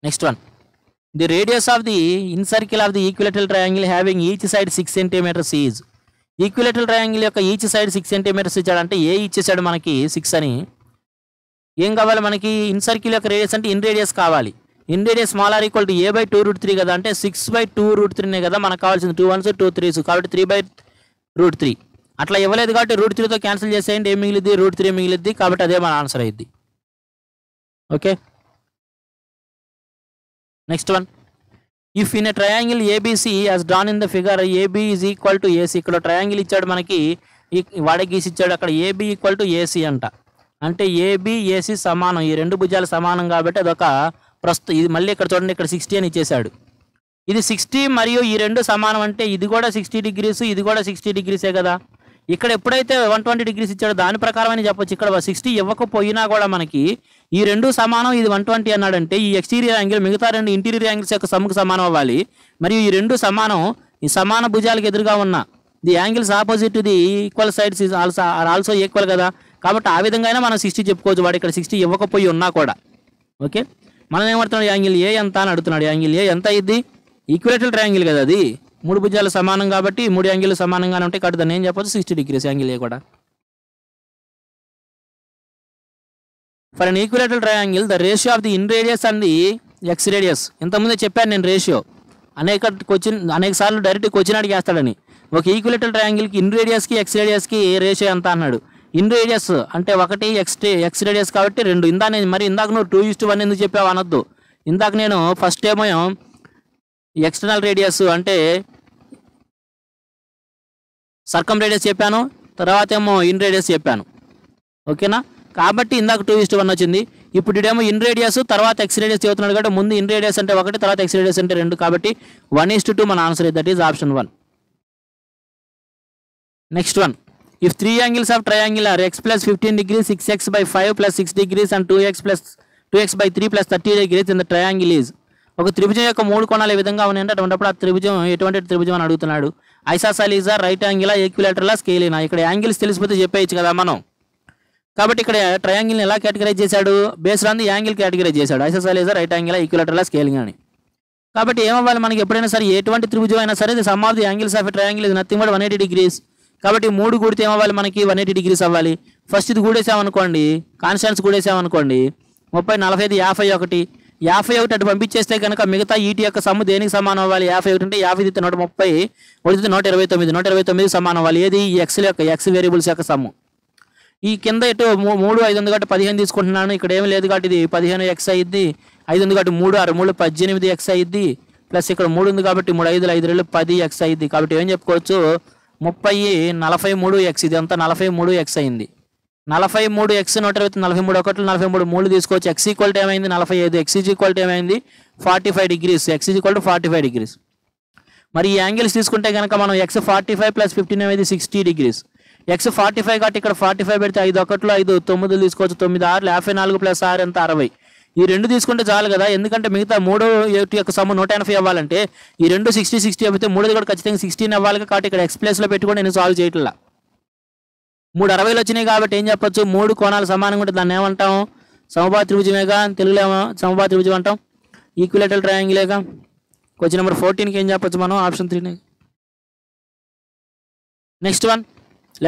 Next one, the radius of the incircle of the equilateral triangle having each side 6 centimetres is. Equilateral triangle యొక్క each side 6 centimetres ఇచ్చాడు, అంటే ఏ ఇచ్చేసాడు మనకి 6 అని. ఏం కావాలి మనకి? ఇన్ సర్కిల్ యొక్క రేడియస్ అంటే ఇన్ రేడియస్ కావాలి. Inradius small r equal to a/2√3 కదా, అంటే 6/2√3 కదా మనకు కావాల్సింది. 2 1s 2 3s కాబట్టి 3/√3. అట్లా ఇవ్వలేదు కాబట్టి √3తో క్యాన్సిల్ చేసేయండి, ఏం మిగిలిద్ది? √3 మిగిలిద్ది, కాబట్టి అదే మన ఆన్సర్ అయ్యిద్ది. Okay, next one, if in a triangle ABC as drawn in the figure AB is equal to AC. ఇక్కడ ట్రయాంగిల్ ఇచ్చాడు మనకి, వాడే గీసి ఇచ్చాడు, అక్కడ ఏబి ఈక్వల్ టు ఏసీ అంట. అంటే ఏబి ఏసీ సమానం, ఈ రెండు భుజాలు సమానం కాబట్టి అదొక ప్రస్తుతం. ఇది మళ్ళీ ఇక్కడ చూడండి, ఇక్కడ 60 అని ఇచ్చేసాడు. ఇది 60 మరియు ఈ రెండు సమానం అంటే ఇది కూడా 60 డిగ్రీస్, ఇది కూడా 60 డిగ్రీసే కదా. ఇక్కడ ఎప్పుడైతే 120 డిగ్రీస్ ఇచ్చాడో దాని ప్రకారం అని చెప్పొచ్చు. ఇక్కడ 60 ఇవ్వకపోయినా కూడా మనకి ఈ రెండు సమానం, ఇది 120 అన్నాడంటే ఈ ఎక్స్టీరియర్ యాంగిల్ మిగతా రెండు ఇంటీరియర్ యాంగిల్స్ యొక్క సమ్ముకు సమానం అవ్వాలి. మరియు ఈ రెండు సమానం, ఈ సమాన భుజాలకు ఎదురుగా ఉన్న the angles opposite to the equal sides is also equal కదా. కాబట్టి ఆ విధంగా అయినా మనం 60 చెప్పుకోవచ్చు, వాడు ఇక్కడ 60 ఇవ్వకపోయి ఉన్నా కూడా. ఓకే, మనం ఏమడుతున్నాడు? యాంగిల్ ఏ ఎంత అని అడుగుతున్నాడు. యాంగిల్ ఏ ఎంత అయ్యిద్ది? ఈక్విలేటరల్ ట్రయాంగిల్ కదా అది, మూడు భుజాలు సమానం కాబట్టి మూడు యాంగిల్ సమానంగానే ఉంటాయి కాబట్టి దాన్ని ఏం చెప్పొచ్చు? 60 డిగ్రీస్ యాంగిల్ ఏ కూడా. For an equilateral triangle the ratio of the in radius and the X radius. ఇంతకుముందే చెప్పాను నేను రేషియో, అనేక సార్లు డైరెక్ట్ క్వశ్చన్ అడిగేస్తాడని. ఒక ఈక్విలేటరల్ ట్రయాంగిల్కి ఇన్ రేడియస్కి ఎక్స్ రేడియస్కి రేషియో ఎంత అన్నాడు. ఇన్ రేడియస్ అంటే 1, ఎక్స్ రేడియస్ కాబట్టి 2. ఇందాక నువ్వు 2:1 ఎందుకు చెప్పావు అనొద్దు. ఇందాక నేను ఫస్ట్ ఏమో ఎక్స్టర్నల్ రేడియస్ అంటే సర్కమ్ రేడియస్ చెప్పాను, తర్వాత ఏమో ఇన్ రేడియస్ చెప్పాను. ఓకేనా, కాబట్టి ఇందాక 2:1 వచ్చింది. ఇప్పుడు ఇదేమో ఇన్ రేడియస్ తర్వాత ఎక్స్ రేడియస్ చెబుతున్నాడు కాబట్టి ముందు ఇన్ రేడియస్ అంటే 1, తర్వాత ఎక్స్ రేడియస్ అంటే 2 కాబట్టి 1:2 మన answer. That is option 1. Next one, if 3 angles of triangle are x plus 15 degrees, 6x/5 plus 6 degrees and 2x/3 plus 30 degrees in the triangle is. ఒక త్రిభుజం యొక్క 3 కోణాలు ఏ విధంగా ఉన్నాయంటే అటువంటిప్పుడు ఆ త్రిభుజం ఎటువంటి త్రిభుజం అని అడుగుతున్నాడు. ఐసోసెలిసా, రైట్ యాంగిలా, ఈక్విలేటరలా, స్కేలినా. ఇక్కడ యాంగిల్స్ తెలిసిపోతే చెప్పేయచ్చు కదా మనం. కాబట్టి ఇక్కడ ట్రయాంగిల్ని ఎలా కేటగరైజ్ చేశాడు? Based on the angle categorise చేశాడు. ఐసోసెలిసా, రైట్ యాంగిలా, ఈక్విలేటరలా, స్కేలింగ్ అని. కాబట్టి ఏమవ్వాలి మనకి? ఎప్పుడైనా సరే ఎటువంటి త్రిభుజం అయినా సరే the sum of the angles of a triangle is nothing but 180 degrees. కాబట్టి 3 కూడితే ఏమవ్వాలి మనకి? 180 degrees అవ్వాలి. ఫస్ట్ ఇది కూడేసామనుకోండి, కాన్స్టెంట్స్ కూడేసామనుకోండి, 30, 45, 51. 51 అటు పంపించేస్తే కనుక మిగతా ఈటి యొక్క సమ్ము దేనికి సమానం అవ్వాలి? 51 అంటే 50 130, 129, 129 సమానం అవ్వాలి. ఏది? ఈ ఎక్స్ వేరియబుల్స్ యొక్క సమ్ము. ఈ కింద ఇటు 3, 5 ఉంది కాబట్టి 15 తీసుకుంటున్నాను. ఇక్కడ ఏమి లేదు కాబట్టి ఇది 15x అయ్యిద్ది. 5 ఉంది కాబట్టి 3, 6, 3, 18x అయ్యిద్ది. ప్లస్ ఇక్కడ 3 ఉంది కాబట్టి 3, 5, 5, 2, 10x అయ్యిద్ది. కాబట్టి ఏం చెప్పుకోవచ్చు? 30, 43x. ఇది అంతా 43x అయింది. 43x 120, 43 1, 43 3 తీసుకోవచ్చు. x ఈక్వల్ టు ఏమైంది? 45. x ఈక్వల్ టు ఏమైంది? 45 degrees. x equal to 45 degrees. మరి ఈ యాంగిల్స్ తీసుకుంటే కనుక మనం x 45 ప్లస్ 15 ఏమైంది? 60 degrees. x 45 కాబట్టి ఇక్కడ 45 పెడితే 5 1 5 9 తీసుకోవచ్చు. 9 6 54 ప్లస్ 6 ఎంత? 60. ఈ రెండు తీసుకుంటే చాలు కదా, ఎందుకంటే మిగతా 3 యొక్క సమ్ము 180 అవ్వాలంటే ఈ రెండు 60 అయిపోతే 3 కూడా ఖచ్చితంగా 16 అవ్వాలి. కాబట్టి ఇక్కడ ఎక్స్ ప్లేస్లో పెట్టుకొని నేను సాల్వ్ చేయట్లా. 3 60 వచ్చినాయి కాబట్టి ఏం చెప్పొచ్చు? 3 కోణాలు సమానంగా ఉంటే దాన్ని ఏమంటాం? సమబాహు త్రిభుజమేగా, తెలుగులో ఏమో సమబాహు త్రిభుజం అంటాం. ఈక్విలేటరల్ ట్రయాంగిలేగా. క్వశ్చన్ నెంబర్ 14కి ఏం చెప్పొచ్చు మనం? Option 3. Next one,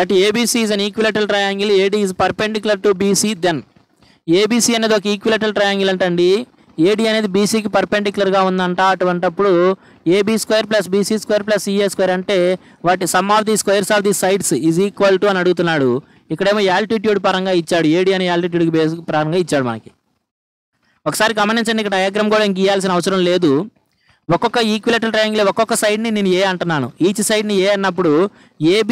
let ABC is an equilateral triangle, AD is perpendicular to BC. Then ABC అనేది ఒక ఈక్విలేటరల్ ట్రయాంగిల్ అంటండి. ఏడి అనేది బీసీకి పర్పెండిక్యులర్గా ఉందంట. అటువంటప్పుడు AB² plus BC² plus CA² అంటే వాటి some of the squares of the sides is equal to అని అడుగుతున్నాడు. ఇక్కడేమో యాల్టిట్యూడ్ పరంగా ఇచ్చాడు, ఏడి అనే యాల్టిట్యూడ్ బేస్ పరంగా ఇచ్చాడు మనకి. ఒకసారి గమనించండి, ఇక్కడ డయాగ్రామ్ కూడా ఇంక గీయాల్సిన అవసరం లేదు. ఒక్కొక్క ఈక్విలేటరల్ ట్రయాంగిల్ ఒక్కొక్క సైడ్ని నేను ఏ అంటున్నాను. ఈచ్ సైడ్ని ఏ అన్నప్పుడు AB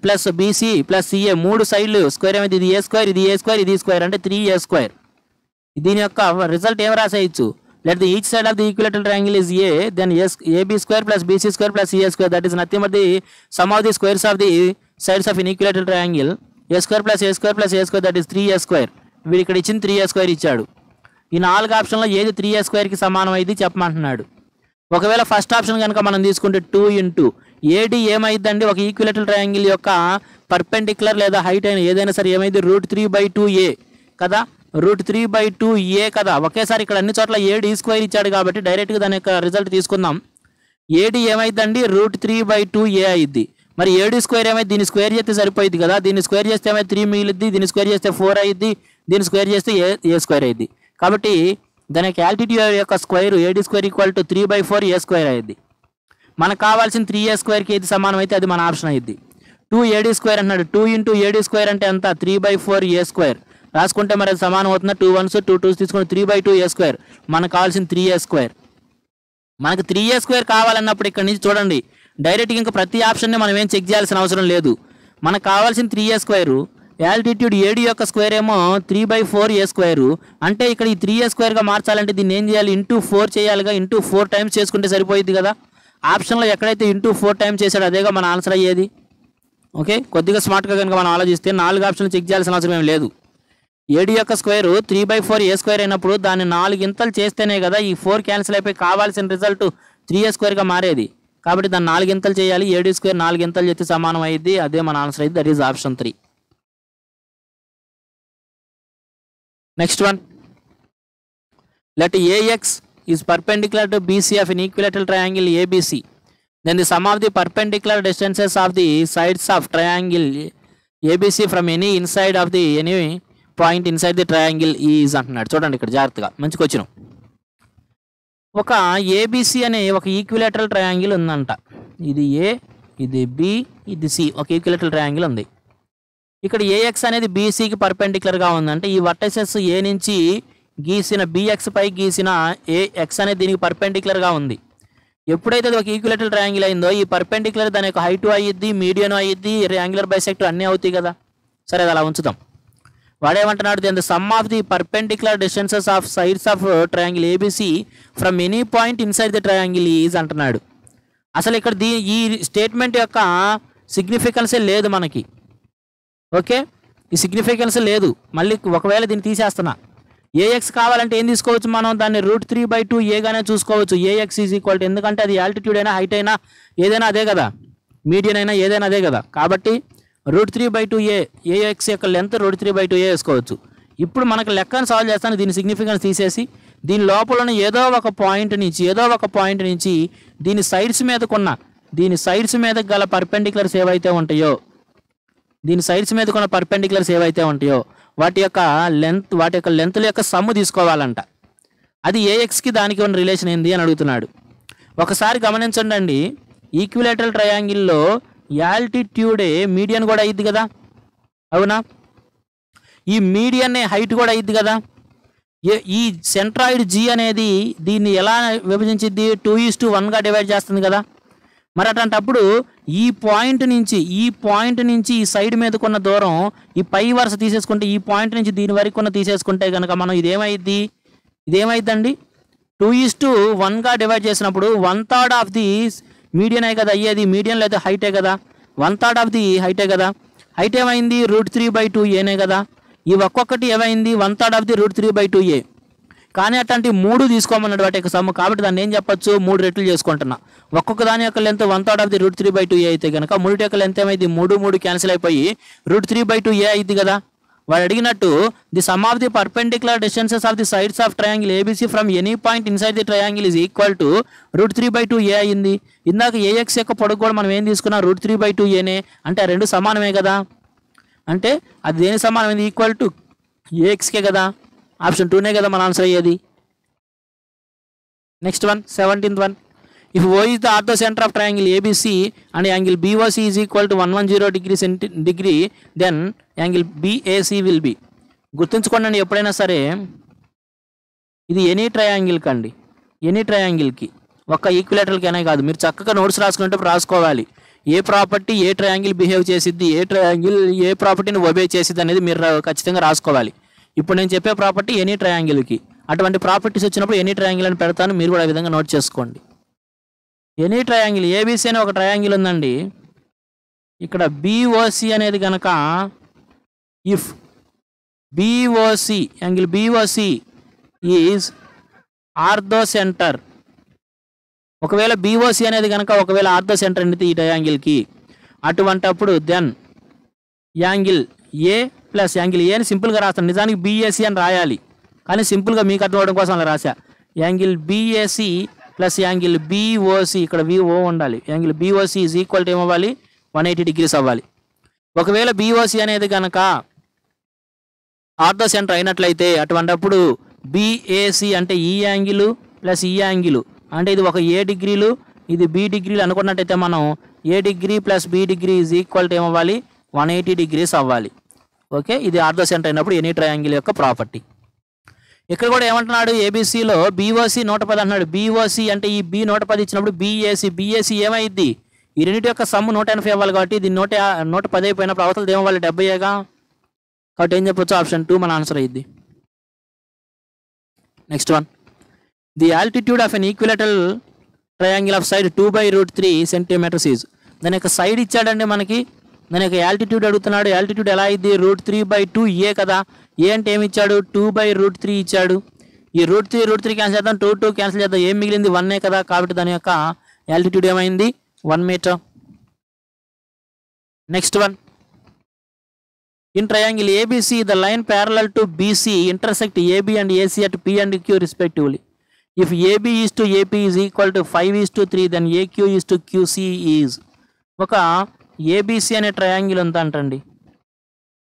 plus BC plus CA 3 సైడ్లు స్క్వేర్ ఏమైంది? ఇది A², ఇది A², ఇది స్క్వేర్ అంటే 3A². దీని యొక్క రిజల్ట్ ఏం రాసేయచ్చు? Let the each side of the equilateral triangle is A, then AB² plus BC² plus CA² that is nothing but the sum of the squares of the sides of in equilateral triangle. A² plus A² plus A² that is 3A². వీడు ఇక్కడ ఇచ్చిన 3A² ఇచ్చాడు. ఈ 4 ఆప్షన్లో ఏది 3A²కి సమానం అయింది చెప్పమంటున్నాడు. ఒకవేళ ఫస్ట్ ఆప్షన్ కనుక మనం తీసుకుంటే 2 ఇంటూ AD ఏమైందండి? ఒక ఈక్విలేటరల్ ట్రయాంగిల్ యొక్క పర్పెండిక్యులర్ లేదా హైట్ అయిన ఏదైనా సరే ఏమైంది? √3/2A కదా. √3/2a కదా. ఒకేసారి ఇక్కడ అన్ని చోట్ల ఏడి స్క్వేర్ ఇచ్చాడు కాబట్టి డైరెక్ట్గా దాని యొక్క రిజల్ట్ తీసుకుందాం. ఏడి ఏమైందండి √3/2a అయింది. మరి ఏడి స్క్వేర్ ఏమైంది, దీన్ని స్క్వేర్ చేస్తే సరిపోయింది కదా. దీన్ని స్క్వేర్ చేస్తే ఏమైంది 3 మిగిలిద్ది, దీన్ని స్క్వేర్ చేస్తే 4 అయ్యిద్ది, దీన్ని స్క్వేర్ చేస్తే ఏ స్క్వేర్ అయ్యిద్ది. కాబట్టి దాని యొక్క యాంటిట్యూడ్ యొక్క స్క్వేర్ ఏడి స్క్వేర్ = 3/4a² అయ్యిద్ది. మనకు కావాల్సిన 3a² ఏది సమానం అయితే అది మన ఆప్షన్ అయ్యిద్ది. 2ad² అన్నాడు. 2 × ad² అంటే ఎంత 3/4a². రాసుకుంటే మరి అది సమానం అవుతుందా, 2 1s 2 2s తీసుకుని 3/2a². మనకు కావాల్సిన 3a². మనకు 3a² కావాలన్నప్పుడు ఇక్కడ నుంచి చూడండి డైరెక్ట్గా ఇంకా ప్రతి ఆప్షన్ని మనం ఏం చెక్ చేయాల్సిన అవసరం లేదు. మనకు కావాల్సిన 3a². యాల్టిట్యూడ్ ఏడి యొక్క స్క్వేర్ ఏమో 3/4a². అంటే ఇక్కడ ఈ 3a² మార్చాలంటే దీన్ని ఏం చేయాలి, × 4 చేయాలిగా. × 4 టైమ్స్ చేసుకుంటే సరిపోయింది కదా. ఆప్షన్లో ఎక్కడైతే × 4 టైమ్స్ చేశాడో అదేగా మన ఆన్సర్ అయ్యేది. ఓకే, కొద్దిగా స్మార్ట్గా కనుక మనం ఆలోచిస్తే 4 ఆప్షన్లు చెక్ చేయాల్సిన అవసరం ఏం లేదు. ఏడి యొక్క స్క్వేర్ 3/4a² అయినప్పుడు దాన్ని 4 ఇంతలు చేస్తేనే కదా ఈ 4 క్యాన్సిల్ అయిపోయి కావాల్సిన రిజల్ట్ 3a² మారేది. కాబట్టి దాన్ని 4 ఇంతలు చేయాలి. ఏడి² 4 ఇంతలు చేస్తే సమానం అయ్యింది. అదే మన ఆన్సర్ అయ్యింది. That is option 3. Next one, let AX is perpendicular to BC of an equilateral triangle ABC. Then the sum of the perpendicular distances of the sides of triangle ABC from any point inside the triangle is అంటున్నాడు. చూడండి ఇక్కడ జాగ్రత్తగా మంచిగా వచ్చినాం. ఒక ABC అనే ఒక equilateral triangle ఉందంట. ఇది ఏ, ఇది బి, ఇది సి. ఒక ఈక్విలేటరల్ ట్రయాంగిల్ ఉంది. ఇక్కడ ఏఎక్స్ అనేది బీసీకి పర్పెండిక్యులర్గా ఉందంటే ఈ వర్టైసెస్ ఏ నుంచి గీసిన బిఎక్స్ పై గీసిన ఏఎక్స్ అనేది దీనికి పర్పెండిక్యులర్గా ఉంది. ఎప్పుడైతే అది ఒక ఈక్విలేటరల్ ట్రయాంగిల్ అయిందో ఈ పర్పెండిక్యులర్ దాని యొక్క హైటు అయ్యిద్ది, మీడియన్ అయ్యిద్ది, యాంగులర్ బైసెక్టర్ అన్నీ అవుతాయి కదా. సరే, అది అలా ఉంచుతాం. వాడేమంటున్నాడు, then the sum of the perpendicular distances of sides of triangle ABC from any point inside the triangle is అంటున్నాడు. అసలు ఇక్కడ ఈ స్టేట్మెంట్ యొక్క సిగ్నిఫికెన్సే లేదు మనకి. ఓకే, ఈ సిగ్నిఫికెన్స్ లేదు. మళ్ళీ ఒకవేళ దీన్ని తీసేస్తున్నా, ఏఎక్స్ కావాలంటే ఏం తీసుకోవచ్చు మనం, దాన్ని √3/2a చూసుకోవచ్చు. ఏఎక్స్ ఈజ్ ఈక్వల్ టు, ఎందుకంటే అది ఆల్టిట్యూడ్ అయినా హైట్ అయినా ఏదైనా అదే కదా, మీడియన్ అయినా ఏదైనా అదే కదా. కాబట్టి √3/2a, ఏఎక్స్ యొక్క లెంత్ √3/2a వేసుకోవచ్చు. ఇప్పుడు మనకు లెక్కను సాల్వ్ చేస్తాను. దీని సిగ్నిఫికెన్స్ తీసేసి దీని లోపల ఏదో ఒక పాయింట్ నుంచి దీని సైడ్స్ మీద గల పర్పెండిక్యులర్స్ ఏవైతే ఉంటాయో వాటి యొక్క లెంత్ల యొక్క సమ్ము తీసుకోవాలంట. అది ఏఎక్స్కి దానికి ఉన్న రిలేషన్ ఏంది అని అడుగుతున్నాడు. ఒకసారి గమనించండి అండి, ఈక్విలేటరల్ ట్రయాంగిల్లో యాల్టిట్యూడే మీడియన్ కూడా అయ్యిద్ది కదా, అవునా? ఈ మీడియన్ హైట్ కూడా అయ్యిద్ది కదా. ఈ సెంట్రాయిడ్ జీ అనేది దీన్ని ఎలా విభజించిద్ది, 2:1గా డివైడ్ చేస్తుంది కదా. మరి అట్లాంటప్పుడు ఈ పాయింట్ నుంచి ఈ సైడ్ మీదకున్న దూరం ఈ పై వరుస తీసేసుకుంటే ఈ పాయింట్ నుంచి దీని వరకు ఉన్న తీసేసుకుంటే కనుక మనం ఇదేమైద్దండి 2:1గా డివైడ్ చేసినప్పుడు 1/3 ఆఫ్ ది మీడియన్ కదా అయ్యేది. మీడియన్ లేదా హైటే కదా, 1/3 ఆఫ్ ది హైటే కదా. హైట్ ఏమైంది √3/2a కదా. ఈ ఒక్కొక్కటి ఏమైంది 1/3 ఆఫ్ ది √3/2a. కానీ అట్లాంటి 3 తీసుకోమన్నాడు వాటి యొక్క సమ్ము. కాబట్టి దాన్ని ఏం చెప్పచ్చు, 3 రెట్లు చేసుకుంటున్నా. ఒక్కొక్క దాని యొక్క లెంత్ 1/3 ఆఫ్ ది √3/2a అయితే కనుక 3 యొక్క లెంత్ ఏమైంది 3 క్యాన్సిల్ అయిపోయి √3/2a అయింది కదా. వాడు అడిగినట్టు the sum of the perpendicular distances of the sides of triangle ABC from any point inside the triangle is equal to √3/2a అయింది. ఇందాక ఏఎక్స్ యొక్క పొడుగు కూడా మనం ఏం తీసుకున్నాం √3/2aనే, అంటే ఆ రెండు సమానమే కదా. అంటే అది దేని సమానమైంది, ఈక్వల్ టు ఏఎక్స్కే కదా. ఆప్షన్ 2నే కదా మన ఆన్సర్ అయ్యేది. Next one, 17th one. If O is the ortho center of triangle ABC and angle BOC is equal to 110 degree, then angle BAC will be. గుర్తుంచుకోండి ఎప్పుడైనా సరే, ఇది ఎనీ ట్రయాంగిల్కి ఒక్క ఈక్విలేటరల్కి అనే కాదు. మీరు చక్కగా నోట్స్ రాసుకునేటప్పుడు రాసుకోవాలి. ఏ ప్రాపర్టీ ఏ ట్రయాంగిల్ బిహేవ్ చేసిద్ది, ఏ ట్రయాంగిల్ ఏ ప్రాపర్టీని ఒబే చేసిద్ది అనేది మీరు ఖచ్చితంగా రాసుకోవాలి. ఇప్పుడు నేను చెప్పే ప్రాపర్టీ ఎనీ ట్రయాంగిల్కి. అటువంటి ప్రాపర్టీస్ వచ్చినప్పుడు ఎనీ ట్రయాంగిల్ అని పెడతాను, మీరు కూడా ఆ విధంగా నోట్ చేసుకోండి. ఎనీ ట్రయాంగిల్ ఏబిసి అనే ఒక ట్రయాంగిల్ ఉందండి. ఇక్కడ బిఓసి అనేది కనుక if BOC angle BOC is orthocentre, ఒకవేళ బిఓసి అనేది కనుక ఒకవేళ ఆర్థో సెంటర్ అనేది ఈ ట్రయాంగిల్కి, అటువంటప్పుడు then angle A plus angle A అని సింపుల్గా రాస్తాను, నిజానికి బీఏసీ అని రాయాలి కానీ సింపుల్గా మీకు అర్థం అవడం కోసం అలా రాశా. Angle BAC plus angle BOC, ఇక్కడ విఓ ఉండాలి, angle BOC is equal to ఏమవ్వాలి 180 degrees అవ్వాలి. ఒకవేళ బీఓసీ అనేది కనుక ఆర్థో సెంటర్ అయినట్లయితే అటువంటిప్పుడు బీఏసీ అంటే ఈ యాంగిల్ ప్లస్ ఈ యాంగిల్ అంటే ఇది ఒక ఏ డిగ్రీలు ఇది బి డిగ్రీలు అనుకున్నట్టయితే మనం A degree plus B degree is equal to ఏమవ్వాలి 180 degrees అవ్వాలి. ఓకే, ఇది ఆర్థో సెంటర్ అయినప్పుడు ఎనీ ట్రయాంగిల్ యొక్క ప్రాపర్టీ. ఇక్కడ కూడా ఏమంటున్నాడు, ఏబీసీలో బీఓసీ 110 అంటున్నాడు. బీఓసీ అంటే ఈ బి 110 ఇచ్చినప్పుడు బీఏసీ ఏమైద్ది, ఈ రెండింటి యొక్క సమ్ 180 అవ్వాలి కాబట్టి ఇది 110 అయిపోయినప్పుడు అవతలది ఏమవ్వాలి 70గా. కాబట్టి ఏం చెప్పొచ్చు, ఆప్షన్ 2 మన ఆన్సర్ అయ్యిద్ది. Next one, the altitude of an equilateral triangle of side 2/√3 centimeters is. దాని యొక్క సైడ్ ఇచ్చాడండి మనకి, దాని యొక్క యాల్టిట్యూడ్ అడుగుతున్నాడు. యాల్టిట్యూడ్ ఎలా అయింది, √3/2 ఏ కదా, ఏ అంటే ఏమి ఇచ్చాడు 2/√3 ఇచ్చాడు. ఈ √3 క్యాన్సిల్ చేద్దాం, 2 క్యాన్సిల్ చేద్దాం, ఏం మిగిలింది 1 కదా, కాబట్టి దాని యొక్క యాల్టిట్యూడ్ ఏమైంది 1 meter. Next one, in triangle ABC the line parallel to BC intersect AB and AC at P and Q respectively. If AB is to AP is equal to 5:3 then AQ is to QC is. ఒక ABC అనే triangle ఉందంటండి,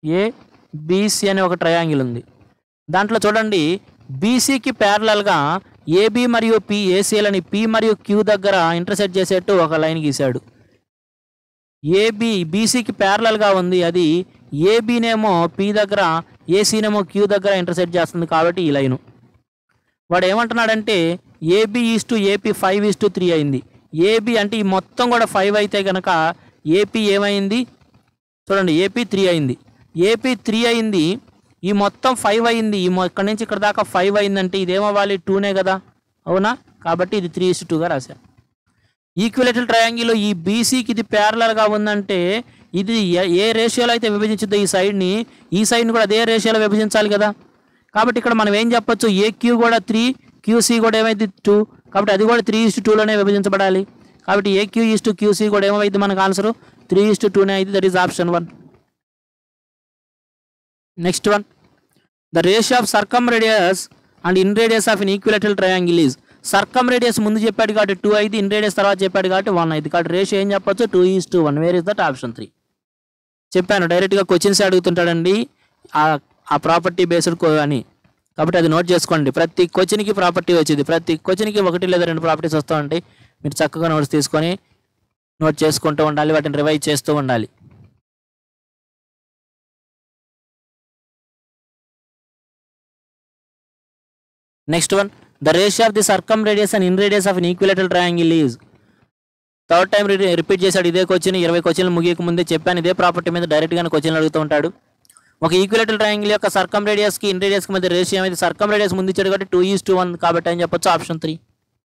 ABC అనే ఒక triangle ఉంది. దాంట్లో చూడండి బీసీకి ప్యారలల్గా ఏబి మరియు పి ఏసీలని పి మరియు క్యూ దగ్గర ఇంటర్సెక్ట్ చేసేట్టు ఒక లైన్ గీశాడు. ఏబి బీసీకి ప్యారలల్గా ఉంది, అది ఏబీనేమో పి దగ్గర ఏసీనేమో క్యూ దగ్గర ఇంటర్సెక్ట్ చేస్తుంది కాబట్టి ఈ లైను. వాడు ఏమంటున్నాడంటే ఏబి ఈజ్ టు ఏపీ 5:3 అయింది. ఏబి అంటే ఈ మొత్తం కూడా 5 అయితే కనుక ఏపీ ఏమైంది చూడండి, ఏపీ 3 అయింది. ఏపీ 3 అయింది, ఈ మొత్తం 5 అయింది, ఇక్కడ నుంచి ఇక్కడ దాకా 5 అయిందంటే ఇదేమవ్వాలి 2నే కదా, అవునా, కాబట్టి ఇది 3:2గా రాశాం. ఈక్విలేటరల్ ట్రయాంగిల్ ఈ బీసీకి ఇది ప్యారలల్గా ఉందంటే ఇది ఏ రేషియోలో అయితే విభజించుద్దో ఈ సైడ్ని, ఈ సైడ్ని కూడా అదే రేషియోలో విభజించాలి కదా. కాబట్టి ఇక్కడ మనం ఏం చెప్పొచ్చు, ఏక్యూ కూడా 3 క్యూసీ కూడా ఏమైంది 2, కాబట్టి అది కూడా 3:2లోనే విభజించబడాలి. కాబట్టి ఏక్యూ ఈజ్ టు క్యూసీ కూడా ఏమైంది మనకు ఆన్సర్ 3:2నే అయితే, that is option 1. Next one, the ratio of circumradius and inradius of in equilateral triangle is. Circumradius ముందు చెప్పాడు కాబట్టి 2 అయింది, ఇన్ రేడియస్ తర్వాత చెప్పాడు కాబట్టి 1 అయింది. కాబట్టి రేషియో ఏం చెప్పొచ్చు 2:1. Where is that, option 3. చెప్పాను డైరెక్ట్గా క్వశ్చన్స్ అడుగుతుంటాడండి ఆ ప్రాపర్టీ బేస్డ్ అని, కాబట్టి అది నోట్ చేసుకోండి. ప్రతి క్వశ్చన్కి ప్రాపర్టీ వచ్చింది, ప్రతి క్వశ్చన్కి 1 లేదా 2 ప్రాపర్టీస్ వస్తూ ఉంటాయి. మీరు చక్కగా నోట్స్ తీసుకొని నోట్ చేసుకుంటూ ఉండాలి, వాటిని రివైజ్ చేస్తూ ఉండాలి. Next one, the ratio of the circumradius and inradius of in equilateral triangle is. Third time repeat చేశాడు ఇదే క్వశ్చన్, 20 క్వశ్చన్లు ముగియక ముందే చెప్పాను. ఇదే ప్రాపర్టీ మీద డైరెక్ట్గానే క్వశ్చన్లు అడుగుతూ ఉంటాడు. ఒక ఈక్విలేటరల్ ట్రయాంగిల్ యొక్క సర్కమ్ రేడియస్కి ఇన్ రేడియస్కి మధ్య రేషియో అనేది సర్కమ్ రేడియస్ ముందు ఇచ్చాడు కాబట్టి 2:1, కాబట్టి అని చెప్పొచ్చు ఆప్షన్ 3.